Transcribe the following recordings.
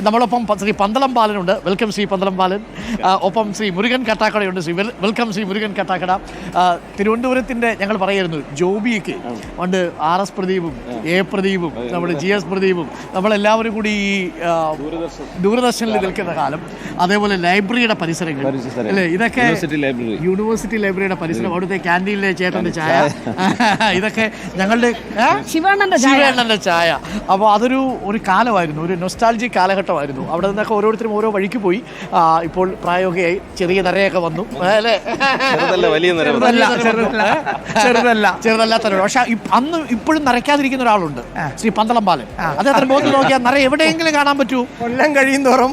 നമ്മളൊപ്പം Shri Pandalam ബാലനുണ്ട്. Welcome Shri Pandalam ബാലൻ. ഒപ്പം Shri Murugan കട്ടാക്കടയുണ്ട്. Welcome Shri Murugan Kattakada. തിരുവനന്തപുരത്തിൻ്റെ ഞങ്ങൾ പറയായിരുന്നു ജോബിയൊക്കെ പണ്ട് RS പ്രദീപും പ്രദീപും നമ്മുടെ GS പ്രദീപും നമ്മളെല്ലാവരും കൂടി ഈ ദൂരദർശനിൽ നിൽക്കുന്ന കാലം, അതേപോലെ ലൈബ്രറിയുടെ പരിസരങ്ങൾ അല്ലേ, ഇതൊക്കെ യൂണിവേഴ്സിറ്റി ലൈബ്രറിയുടെ പരിസരം, അവിടുത്തെ ക്യാൻറ്റീനിലെ ചേട്ടൻ്റെ ചായ, ഇതൊക്കെ ഞങ്ങളുടെ ശിവണ്ണൻ്റെ ചായ. അപ്പോൾ അതൊരു കാലമായിരുന്നു, ഒരു നൊസ്റ്റാൾജിക് കാലഘട്ടമായിരുന്നു. അവിടെ നിന്നൊക്കെ ഓരോരുത്തരും ഓരോ വഴിക്ക് പോയി. ഇപ്പോൾ പ്രായോഗികമായി ചെറിയ നിറയൊക്കെ വന്നു അല്ലേ, ചെറുതല്ലാത്ത. പക്ഷെ അന്ന് ഇപ്പോഴും നരയ്ക്കാതിരിക്കുന്ന ഒരാളുണ്ട്, ശ്രീ പന്തളം ബാലൻ. അദ്ദേഹത്തിന് മുഖത്ത് നോക്കിയാൽ നിറ എവിടെയെങ്കിലും കാണാൻ പറ്റൂ. കൊല്ലം കഴിയുന്നോറും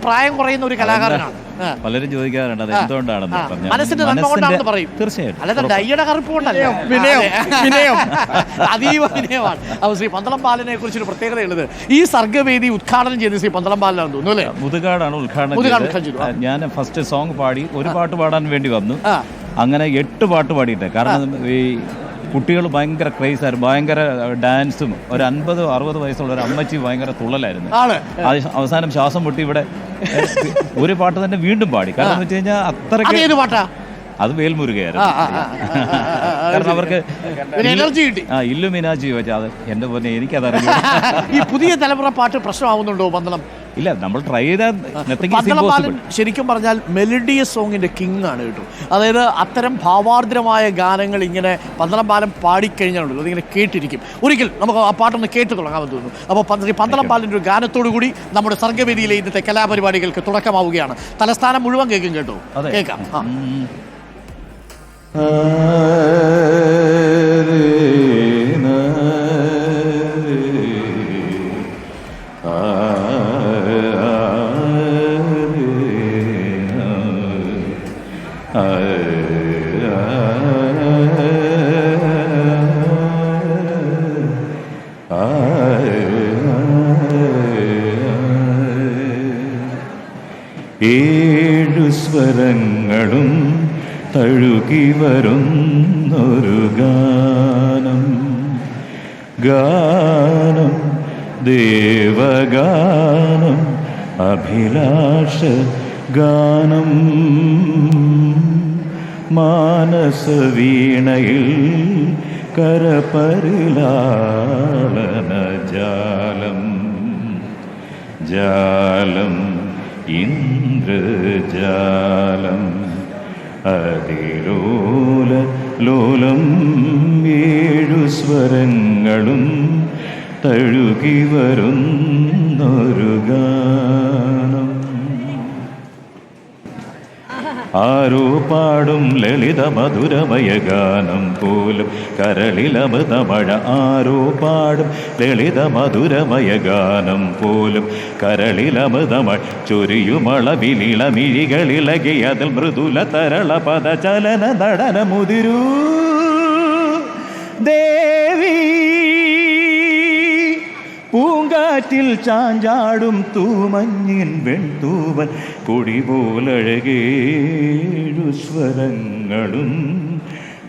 പ്രായം കുറയുന്ന ഒരു കലാകാരനാണ്. പലരും ചോദിക്കാറുണ്ട് അത് എന്തുകൊണ്ടാണെന്ന്. മനസ്സിന്റെ നന്മ കൊണ്ടാണെന്ന് പറയും. തീർച്ചയായും അല്ലാതെ ഡയ്യുടെ കറുപ്പ് കൊണ്ടല്ല, അതീവ വിനയമാണ്. അപ്പോൾ ശ്രീ പന്തളം ബാലനെ കുറിച്ചൊരു പ്രത്യേകതയുള്ളത്, ഈ സർഗ്ഗവേദി ഉദ്ഘാടനം ചെയ്ത് ശ്രീ പന്തളം ബാലനാണെന്ന് തോന്നുന്നു അല്ലേ? മുതുകാടാണ് ഉദ്ഘാടനം ചെയ്തത്. ഞാൻ ഫസ്റ്റ് സോങ് പാടി, ഒരു പാട്ട് പാടാൻ വേണ്ടി വന്നു. അങ്ങനെ 8 പാട്ട് പാടിയിട്ട്, കാരണം ഈ കുട്ടികൾ ഭയങ്കര ക്രേസായിരുന്നു, ഭയങ്കര ഡാൻസും. ഒരു 50-60 വയസ്സുള്ള ഒരു അമ്മച്ചി ഭയങ്കര തുള്ളലായിരുന്നു. അവസാനം ശ്വാസം മുട്ടി ഇവിടെ ഒരു പാട്ട് തന്നെ വീണ്ടും പാടി. കാരണം എന്ന് വെച്ച് കഴിഞ്ഞാൽ അത്രയ്ക്ക് അത് വേൽമുരുകയായിരുന്നു. കാരണം അവർക്ക് എനർജി കിട്ടി. ഇല്ലുമിനാജി വെച്ചാൽ അത് എൻ്റെ പോലെ എനിക്കതറിയില്ല. ഈ പുതിയ തലമുറ പാട്ട് പ്രശ്നമാവുന്നുണ്ടോ പന്തളം? ഇല്ല, നമ്മൾ ട്രൈ ചെയ്താൽ ശരിക്കും പറഞ്ഞാൽ മെലഡിയസ് സോങ്ങിന്റെ കിങ് ആണ് കേട്ടോ. അതായത് അത്തരം ഭാവാർദ്രമായ ഗാനങ്ങൾ ഇങ്ങനെ പന്തളം ബാലൻ പാടിക്കഴിഞ്ഞാണല്ലോ അതിങ്ങനെ കേട്ടിരിക്കും. ഒരിക്കൽ നമുക്ക് ആ പാട്ടൊന്ന് കേട്ട് തുടങ്ങാമെന്ന് തോന്നുന്നു. അപ്പോൾ പന്തളം ബാലൻ്റെ ഒരു ഗാനത്തോടു കൂടി നമ്മുടെ സർഗ്ഗവേദിയിലെ ഇന്നത്തെ കലാപരിപാടികൾക്ക് തുടക്കമാവുകയാണ്. തലസ്ഥാനം മുഴുവൻ കേൾക്കും കേട്ടോ, കേൾക്കാം. ഏഴു സ്വരങ്ങളും തഴുകി വരുന്നൊരു ഗാനം, ഗാനം ദേവഗാനം, അഭിലാഷ ഗാനം. മാനസവീണയിൽ കരപരിലാളന ജാലം, ജാലം ഇന്ദ്രജാലം, അതിലോല ലോലം. ഏഴു സ്വരങ്ങളും തഴുകി വരുന്നൊരു ഗാനം. ആരോ പാടും ലളിത മധുരമയ ഗാനം പോലും കരളിലമൃതമഴ. ആരോ പാടും ലളിത മധുരമയ ഗാനം പോലും കരളിലമൃതമഴ. ചൊരിയുമളവിലിളമിഴികളിളകി അതിൽ മൃദുല തരള പദചലന നടന മുതിരൂ ദേവി. പൂങ്കാറ്റിൽ ചാഞ്ചാടും തൂമഞ്ഞിൻ വെൺതൂവൻ കൊടി പോലഴകേഴു സ്വരങ്ങളും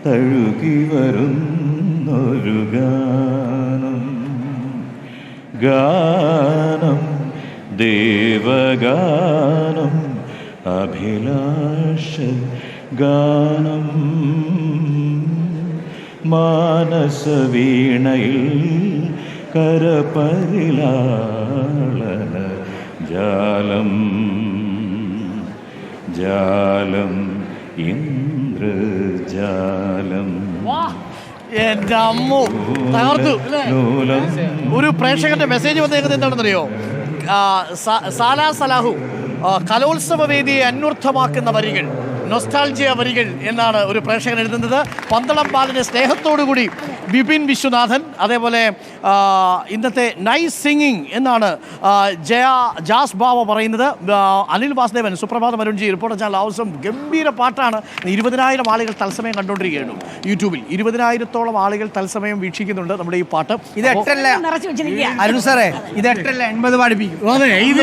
തഴുകി വരുന്നൊരു ഗാനം, ഗാനം ദേവഗാനം, അഭിലാഷ ഗാനം. മാനസവീണയിൽ കരപരിലാളന ജാലം, ജാലം ഇന്ദ്രജാലം. എന്റെ അമ്മു തകർത്തു. ഒരു പ്രേക്ഷകന്റെ മെസ്സേജ് വന്നേക്കുന്നത് എന്താണെന്നറിയോ? സാലാ സലാഹു കലോത്സവ വേദിയെ അന്വർത്ഥമാക്കുന്ന വരികൾ, നൊസ്റ്റാൾജിയ വരികൾ എന്നാണ് ഒരു പ്രേക്ഷകൻ എഴുതുന്നത്. പന്തളം ബാലൻ്റെ സ്നേഹത്തോടുകൂടി വിപിൻ വിശ്വനാഥൻ, അതേപോലെ ഇന്നത്തെ നൈസ് സിംഗിങ് എന്നാണ് ജാസ് ബാവ പറയുന്നത്. അനിൽ വാസുദേവൻ, സുപ്രഭാതം അരുൺജി, റിപ്പോർട്ടർ ചാനൽ ആവശ്യം ഗംഭീര പാട്ടാണ്. 20,000 ആളുകൾ തത്സമയം കണ്ടുകൊണ്ടിരിക്കുകയാണ് യൂട്യൂബിൽ. 20,000-ഓളം ആളുകൾ തത്സമയം വീക്ഷിക്കുന്നുണ്ട് നമ്മുടെ ഈ പാട്ട്. ഇത് 8 അരുൺ സാറേ, ഇത് 8 80 പാടിപ്പിക്കും. അതെ, ഇത്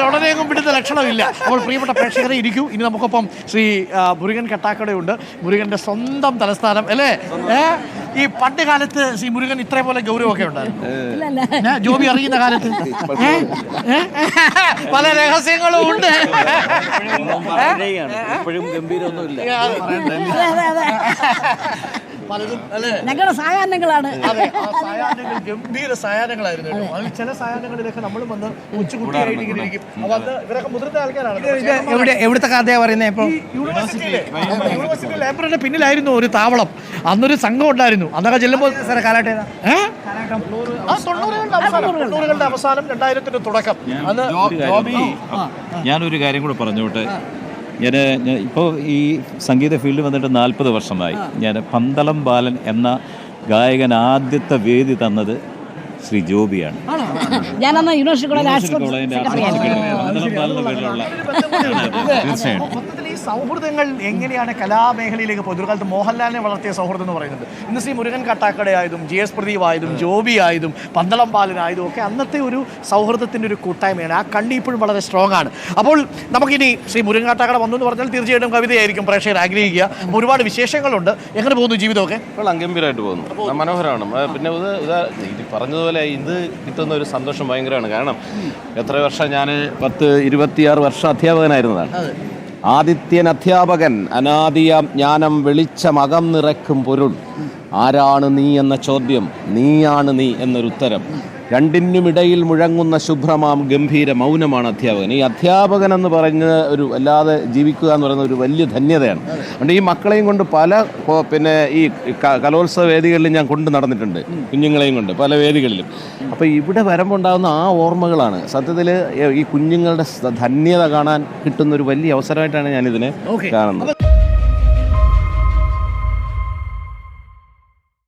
ഉടനെയൊന്നും പിടുന്ന ലക്ഷണമില്ല. അപ്പോൾ പ്രിയപ്പെട്ട പ്രേക്ഷകരെ ഇരിക്കൂ. ഇനി നമുക്കൊപ്പം ശ്രീ മുരുകൻ കട്ടാക്കടയുണ്ട്. മുരുകൻ്റെ സ്വന്തം തലസ്ഥാനം അല്ലേ? ഈ പണ്ട് കാലത്ത് ശ്രീ മുരുകൻ ഇത്രപോലെ ഗൗരവമൊക്കെ ഉണ്ടായിരുന്നു ജോബി അറിയുന്ന കാലത്ത് പല രഹസ്യങ്ങളും ഉണ്ട്. പലതും അല്ലേ ഞങ്ങളുടെ സായാഹ്നങ്ങളാണ്. അതെ, ആ സായാഹ്നങ്ങൾ ഗംഭീര സായാഹ്നങ്ങളായിരുന്നു കേട്ടോ. അതിൽ ചില സായാഹ്നങ്ങളിലൊക്കെ നമ്മളും വന്ന് കൊച്ചുകുട്ടിയായിട്ട് ഇങ്ങനെ ഇരിക്കും. അപ്പൊ അത് ഇവരൊക്കെ മുതിർന്ന ആൾക്കാരാണ്. എവിടുത്തെ കഥയാ പറയുന്നത്? ഇപ്പൊ യൂണിവേഴ്സിറ്റി ലൈബ്രറിയുടെ പിന്നിലായിരുന്നു ഒരു താവളം. അന്നൊരു സംഘം ഉണ്ടായിരുന്നു. അന്നൊക്കെ ചെല്ലുമ്പോൾ സാറേ കാലഘട്ടം ഏതാ? 90കളുടെ അവസാനം 2000ന്റെ തുടക്കം. അന്ന് ഞാനൊരു കാര്യം കൂടെ പറഞ്ഞോട്ടെ. ഞാൻ ഇപ്പോൾ ഈ സംഗീത ഫീൽഡിൽ വന്നിട്ട് 40 വർഷമായി. ഞാൻ പന്തളം ബാലൻ എന്ന ഗായകൻ ആദ്യത്തെ വേദി തന്നത് ശ്രീ ജോബിയാണ്. ഞാനന്ന് യൂണിവേഴ്സിറ്റി കോളേജ് കോളേജിന്റെ പന്തളം ബാലന്റെ പേരിലുള്ള തീർച്ചയായിട്ടും. മൊത്തത്തിൽ ഈ സൗഹൃദങ്ങൾ എങ്ങനെയാണ് കലാമേഖലയിലേക്ക് പോയത്? ഒരു കാലത്ത് മോഹൻലാലിനെ വളർത്തിയ സൗഹൃദം എന്ന് പറയുന്നത് ഇന്ന് ശ്രീ മുരുകൻ കട്ടാക്കടയായതും GS പ്രദീപ് ആയതും ജോബി ആയതും പന്തളം ബാലനായതും ഒക്കെ അന്നത്തെ ഒരു സൗഹൃദത്തിൻ്റെ ഒരു കൂട്ടായ്മയാണ്. ആ കണ്ണി ഇപ്പോഴും വളരെ സ്ട്രോങ് ആണ്. അപ്പോൾ നമുക്കിനി ശ്രീ മുരുകൻ കട്ടാക്കട വന്നു എന്ന് പറഞ്ഞാൽ തീർച്ചയായിട്ടും കവിതയായിരിക്കും പ്രേക്ഷകർ ആഗ്രഹിക്കുക. അപ്പോൾ ഒരുപാട് വിശേഷങ്ങളുണ്ട്. എങ്ങനെ പോകുന്നു ജീവിതമൊക്കെ? ഇപ്പോൾ ഗംഭീരമായിട്ട് പോകുന്നു, മനോഹരമാണ്. പിന്നെ ഇത് പറഞ്ഞതുപോലെ ഇത് കിട്ടുന്ന ഒരു സന്തോഷം ഭയങ്കരമാണ്. കാരണം എത്ര വർഷം ഞാൻ 26 വർഷം അധ്യാപകനായിരുന്നതാണ്. ആദിത്യൻ അധ്യാപകൻ, അനാദിയാം ജ്ഞാനം, വെളിച്ചമകം നിറയ്ക്കും പൊരുൾ, ആരാണ് നീ എന്ന ചോദ്യം, നീയാണ് നീ എന്നൊരു ഉത്തരം, രണ്ടിനുമിടയിൽ മുഴങ്ങുന്ന ശുഭ്രമാം ഗംഭീര മൗനമാണ് അധ്യാപകൻ. ഈ അധ്യാപകൻ എന്ന് പറഞ്ഞ ഒരു അല്ലാതെ ജീവിക്കുക എന്ന് പറയുന്ന ഒരു വലിയ ധന്യതയാണ്. അതുകൊണ്ട് ഈ മക്കളെയും കൊണ്ട് പിന്നെ ഈ കലോത്സവ വേദികളിൽ ഞാൻ കൊണ്ട് നടന്നിട്ടുണ്ട്, കുഞ്ഞുങ്ങളെയും കൊണ്ട് പല വേദികളിലും. അപ്പോൾ ഇവിടെ വരുമ്പോൾ ഉണ്ടാകുന്ന ആ ഓർമ്മകളാണ് സത്യത്തിൽ ഈ കുഞ്ഞുങ്ങളുടെ ധന്യത കാണാൻ കിട്ടുന്ന ഒരു വലിയ അവസരമായിട്ടാണ് ഞാനിതിനെ കാണുന്നത്.